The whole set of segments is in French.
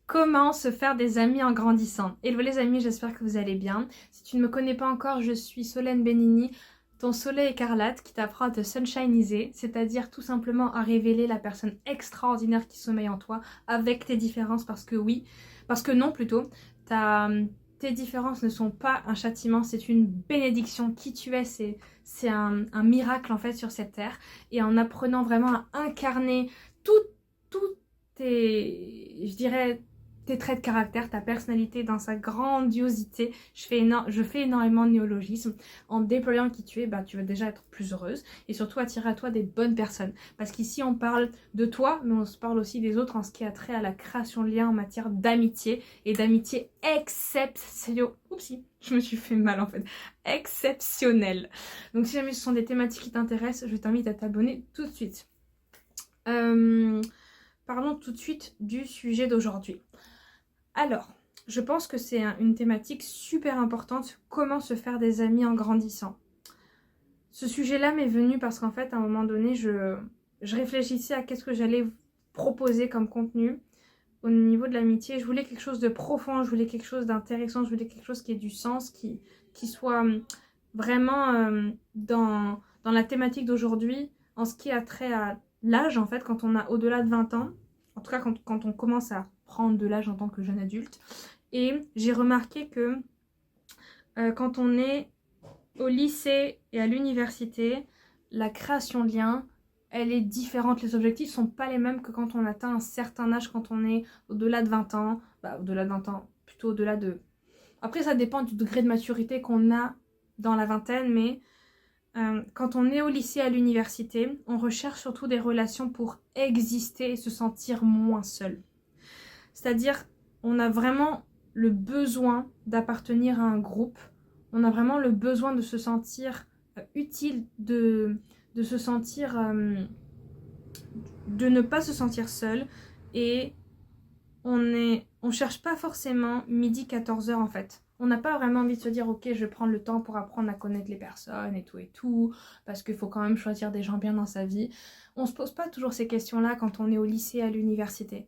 Comment se faire des amis en grandissant? Hello les amis, j'espère que vous allez bien. Si tu ne me connais pas encore, je suis Solène Benigni, ton soleil écarlate qui t'apprend à te sunshiniser, c'est-à-dire tout simplement à révéler la personne extraordinaire qui sommeille en toi avec tes différences parce que oui, parce que non plutôt, ta- tes différences ne sont pas un châtiment, c'est une bénédiction. Qui tu es, c'est un miracle en fait sur cette terre. Et en apprenant vraiment à incarner tout, tout je dirais, tes traits de caractère, ta personnalité dans sa grandiosité. Je fais énormément de néologismes. En déployant qui tu es, bah, tu vas déjà être plus heureuse et surtout attirer à toi des bonnes personnes. Parce qu'ici, on parle de toi, mais on se parle aussi des autres en ce qui a trait à la création de liens en matière d'amitié et d'amitié exceptionnelle. Oupsie, je me suis fait mal en fait. Exceptionnelle. Donc si jamais ce sont des thématiques qui t'intéressent, je t'invite à t'abonner tout de suite. Parlons tout de suite du sujet d'aujourd'hui. Alors, je pense que c'est une thématique super importante, comment se faire des amis en grandissant. Ce sujet-là m'est venu parce qu'en fait, à un moment donné, je réfléchissais à qu'est-ce que j'allais proposer comme contenu au niveau de l'amitié. Je voulais quelque chose de profond, je voulais quelque chose d'intéressant, je voulais quelque chose qui ait du sens, qui soit vraiment dans la thématique d'aujourd'hui, en ce qui a trait à l'âge, en fait, quand on a au-delà de 20 ans, en tout cas quand on commence à prendre de l'âge en tant que jeune adulte. Et j'ai remarqué que quand on est au lycée et à l'université, la création de liens, elle est différente. Les objectifs ne sont pas les mêmes que quand on atteint un certain âge, quand on est au-delà de 20 ans. Bah, au-delà de 20 ans, plutôt au-delà de... Après, ça dépend du degré de maturité qu'on a dans la vingtaine, mais quand on est au lycée et à l'université, on recherche surtout des relations pour exister et se sentir moins seul. C'est-à-dire, on a vraiment le besoin d'appartenir à un groupe. On a vraiment le besoin de se sentir utile, de se sentir... de ne pas se sentir seul. Et on cherche pas forcément midi 14h en fait. On n'a pas vraiment envie de se dire ok, je vais prendre le temps pour apprendre à connaître les personnes et tout, parce qu'il faut quand même choisir des gens bien dans sa vie. On se pose pas toujours ces questions-là quand on est au lycée, à l'université.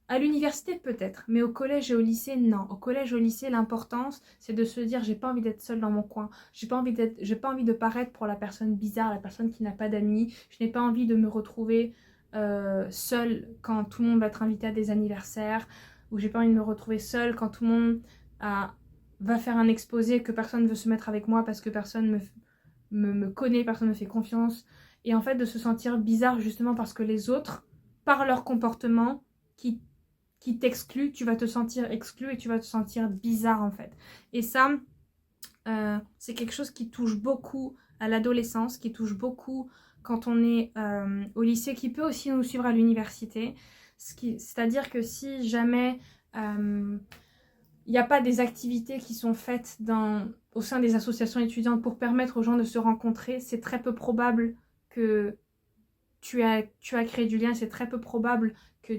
À l'université peut-être, mais au collège et au lycée, non. Au collège et au lycée, l'importance, c'est de se dire j'ai pas envie d'être seule dans mon coin. J'ai pas envie de paraître pour la personne bizarre, la personne qui n'a pas d'amis. Je n'ai pas envie de me retrouver seule quand tout le monde va être invité à des anniversaires. Ou j'ai pas envie de me retrouver seule quand tout le monde va faire un exposé que personne veut se mettre avec moi parce que personne me connaît, personne me fait confiance. Et en fait, de se sentir bizarre justement parce que les autres, par leur comportement, qui t'exclut, tu vas te sentir exclu et tu vas te sentir bizarre en fait. Et ça, c'est quelque chose qui touche beaucoup à l'adolescence, qui touche beaucoup quand on est au lycée, qui peut aussi nous suivre à l'université. C'est-à-dire que si jamais il n'y a pas des activités qui sont faites au sein des associations étudiantes pour permettre aux gens de se rencontrer, c'est très peu probable que tu as créé du lien, c'est très peu probable que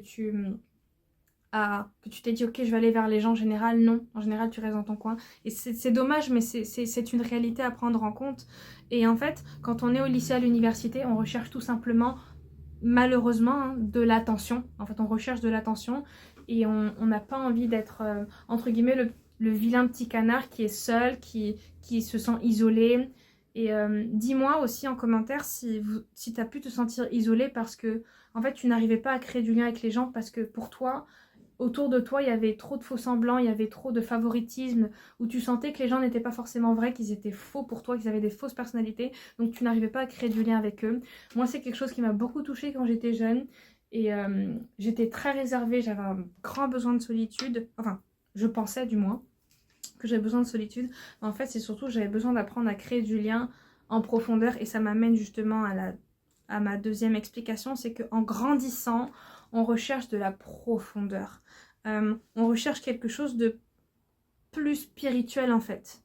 que tu t'es dit ok je vais aller vers les gens. En général non, en général tu restes dans ton coin et c'est dommage, mais c'est une réalité à prendre en compte. Et en fait quand on est au lycée, à l'université, on recherche tout simplement malheureusement de l'attention. En fait on recherche de l'attention et on n'a pas envie d'être entre guillemets le vilain petit canard qui est seul, qui se sent isolé. Et dis-moi aussi en commentaire si tu as pu te sentir isolé parce que en fait tu n'arrivais pas à créer du lien avec les gens, parce que pour toi autour de toi, il y avait trop de faux semblants, il y avait trop de favoritisme, où tu sentais que les gens n'étaient pas forcément vrais, qu'ils étaient faux pour toi, qu'ils avaient des fausses personnalités, donc tu n'arrivais pas à créer du lien avec eux. Moi, c'est quelque chose qui m'a beaucoup touchée quand j'étais jeune, et j'étais très réservée, j'avais un grand besoin de solitude, enfin, je pensais du moins que j'avais besoin de solitude. Mais en fait, c'est surtout que j'avais besoin d'apprendre à créer du lien en profondeur, et ça m'amène justement à ma deuxième explication, c'est qu'en grandissant, on recherche de la profondeur. On recherche quelque chose de plus spirituel en fait.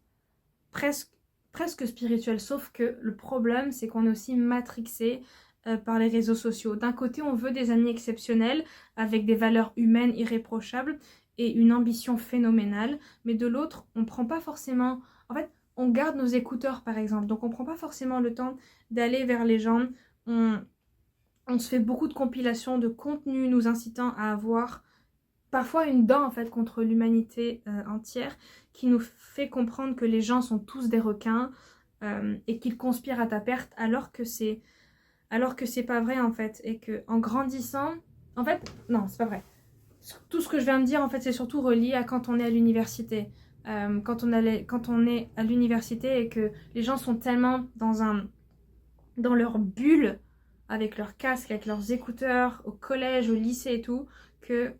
Presque spirituel, sauf que le problème c'est qu'on est aussi matrixé par les réseaux sociaux. D'un côté on veut des amis exceptionnels avec des valeurs humaines irréprochables et une ambition phénoménale, mais de l'autre on prend pas forcément... En fait on garde nos écouteurs par exemple, donc on prend pas forcément le temps d'aller vers les gens. On se fait beaucoup de compilations de contenu nous incitant à avoir parfois une dent en fait contre l'humanité entière qui nous fait comprendre que les gens sont tous des requins et qu'ils conspirent à ta perte alors que c'est pas vrai en fait et que en grandissant en fait non c'est pas vrai. Tout ce que je viens de dire en fait c'est surtout relié à quand on est à l'université. Quand on est à l'université et que les gens sont tellement dans leur bulle avec leurs casques, avec leurs écouteurs, au collège, au lycée et tout, que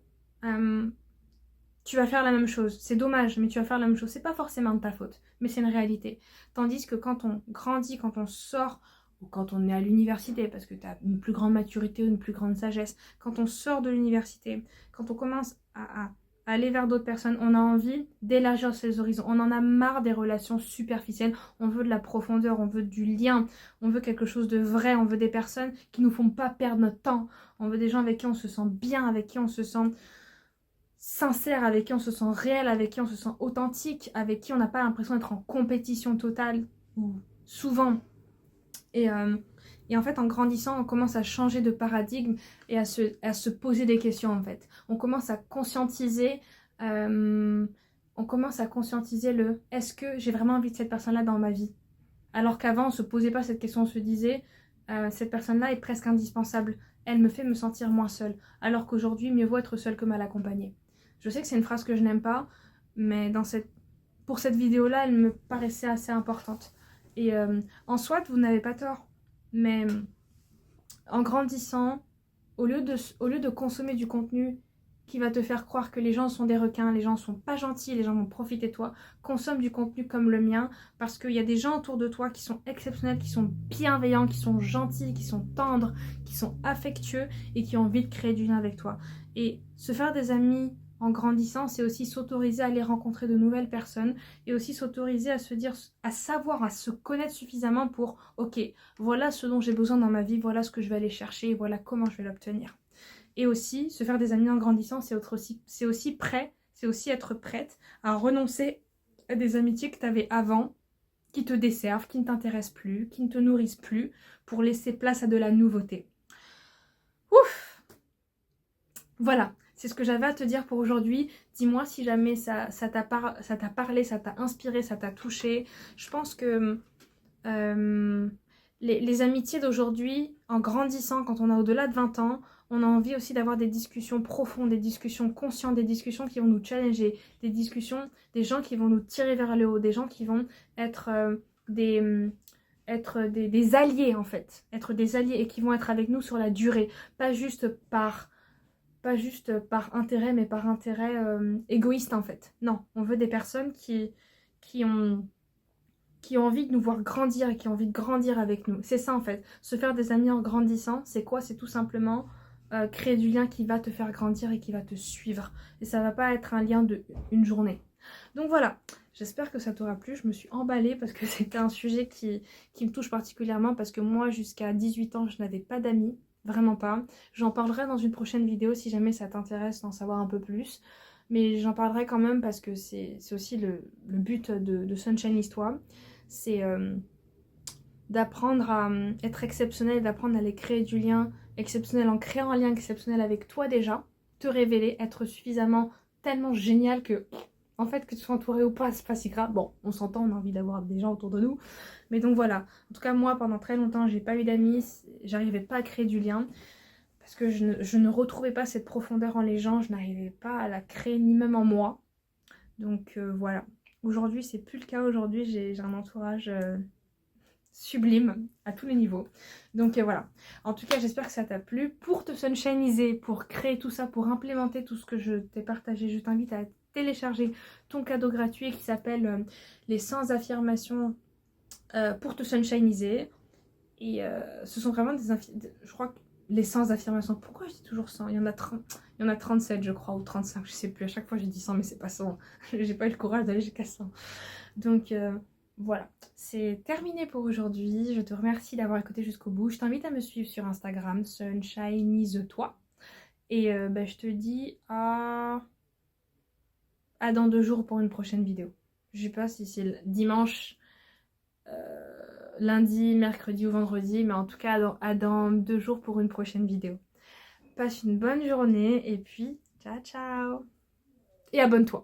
tu vas faire la même chose. C'est dommage, mais tu vas faire la même chose. C'est pas forcément de ta faute, mais c'est une réalité. Tandis que quand on grandit, quand on sort, ou quand on est à l'université, parce que tu as une plus grande maturité ou une plus grande sagesse, quand on sort de l'université, quand on commence à aller vers d'autres personnes, on a envie d'élargir ses horizons. On en a marre des relations superficielles. On veut de la profondeur, on veut du lien, on veut quelque chose de vrai, on veut des personnes qui nous font pas perdre notre temps. On veut des gens avec qui on se sent bien, avec qui on se sent sincère, avec qui on se sent réel, avec qui on se sent authentique, avec qui on n'a pas l'impression d'être en compétition totale, ou souvent. Et en fait, en grandissant, on commence à changer de paradigme et à se poser des questions, en fait. On commence à conscientiser, le « est-ce que j'ai vraiment envie de cette personne-là dans ma vie ?» Alors qu'avant, on ne se posait pas cette question, on se disait cette personne-là est presque indispensable, elle me fait me sentir moins seule. » Alors qu'aujourd'hui, mieux vaut être seule que mal accompagnée. Je sais que c'est une phrase que je n'aime pas, mais pour cette vidéo-là, elle me paraissait assez importante. Et en soi, vous n'avez pas tort. Mais en grandissant, au lieu de consommer du contenu qui va te faire croire que les gens sont des requins, les gens sont pas gentils, les gens vont profiter de toi, consomme du contenu comme le mien, parce qu'il y a des gens autour de toi qui sont exceptionnels, qui sont bienveillants, qui sont gentils, qui sont tendres, qui sont affectueux et qui ont envie de créer du lien avec toi. Et se faire des amis en grandissant, c'est aussi s'autoriser à aller rencontrer de nouvelles personnes et aussi s'autoriser à se dire, à savoir, à se connaître suffisamment pour, ok, voilà ce dont j'ai besoin dans ma vie, voilà ce que je vais aller chercher, voilà comment je vais l'obtenir. Et aussi, se faire des amis en grandissant, c'est aussi être prête à renoncer à des amitiés que tu avais avant, qui te desservent, qui ne t'intéressent plus, qui ne te nourrissent plus, pour laisser place à de la nouveauté. Ouf! Voilà, c'est ce que j'avais à te dire pour aujourd'hui. Dis-moi si jamais ça t'a parlé, ça t'a inspiré, ça t'a touché. Je pense que les amitiés d'aujourd'hui, en grandissant, quand on a au-delà de 20 ans, on a envie aussi d'avoir des discussions profondes, des discussions conscientes, des discussions qui vont nous challenger, des gens qui vont nous tirer vers le haut, des gens qui vont être des alliés en fait, être des alliés et qui vont être avec nous sur la durée, pas juste par intérêt, mais par intérêt égoïste en fait. Non, on veut des personnes qui ont envie de nous voir grandir et qui ont envie de grandir avec nous. C'est ça en fait. Se faire des amis en grandissant, c'est quoi? C'est tout simplement créer du lien qui va te faire grandir et qui va te suivre. Et ça va pas être un lien de une journée. Donc voilà, j'espère que ça t'aura plu. Je me suis emballée parce que c'était un sujet qui me touche particulièrement parce que moi, jusqu'à 18 ans, je n'avais pas d'amis. Vraiment pas. J'en parlerai dans une prochaine vidéo si jamais ça t'intéresse d'en savoir un peu plus. Mais j'en parlerai quand même parce que c'est aussi le but de Sunshine Histoire. C'est d'apprendre à être exceptionnel, d'apprendre à aller créer du lien exceptionnel en créant un lien exceptionnel avec toi déjà, te révéler, être suffisamment tellement génial que, en fait, que tu sois entouré ou pas, c'est pas si grave. Bon, on s'entend, on a envie d'avoir des gens autour de nous. Mais donc voilà, en tout cas moi pendant très longtemps j'ai pas eu d'amis, j'arrivais pas à créer du lien. Parce que je ne retrouvais pas cette profondeur en les gens, je n'arrivais pas à la créer ni même en moi. Donc voilà. Aujourd'hui, c'est plus le cas. Aujourd'hui, j'ai un entourage sublime à tous les niveaux. Donc voilà. En tout cas, j'espère que ça t'a plu. Pour te sunshiniser, pour créer tout ça, pour implémenter tout ce que je t'ai partagé, je t'invite à télécharger ton cadeau gratuit qui s'appelle les 100 affirmations pour te sunshiniser. Et ce sont vraiment je crois que les 100 affirmations, pourquoi je dis toujours 100? Il y en a 37 je crois, ou 35, je sais plus. À chaque fois j'ai dit 100 mais c'est pas 100. J'ai pas eu le courage d'aller jusqu'à 100. Donc voilà, c'est terminé pour aujourd'hui. Je te remercie d'avoir écouté jusqu'au bout. Je t'invite à me suivre sur Instagram, sunshinisetoi. Et je te dis à dans 2 jours pour une prochaine vidéo. Je sais pas si c'est dimanche, lundi, mercredi ou vendredi, mais en tout cas à dans 2 jours pour une prochaine vidéo. Passe une bonne journée et puis Ciao, ciao. Et abonne-toi.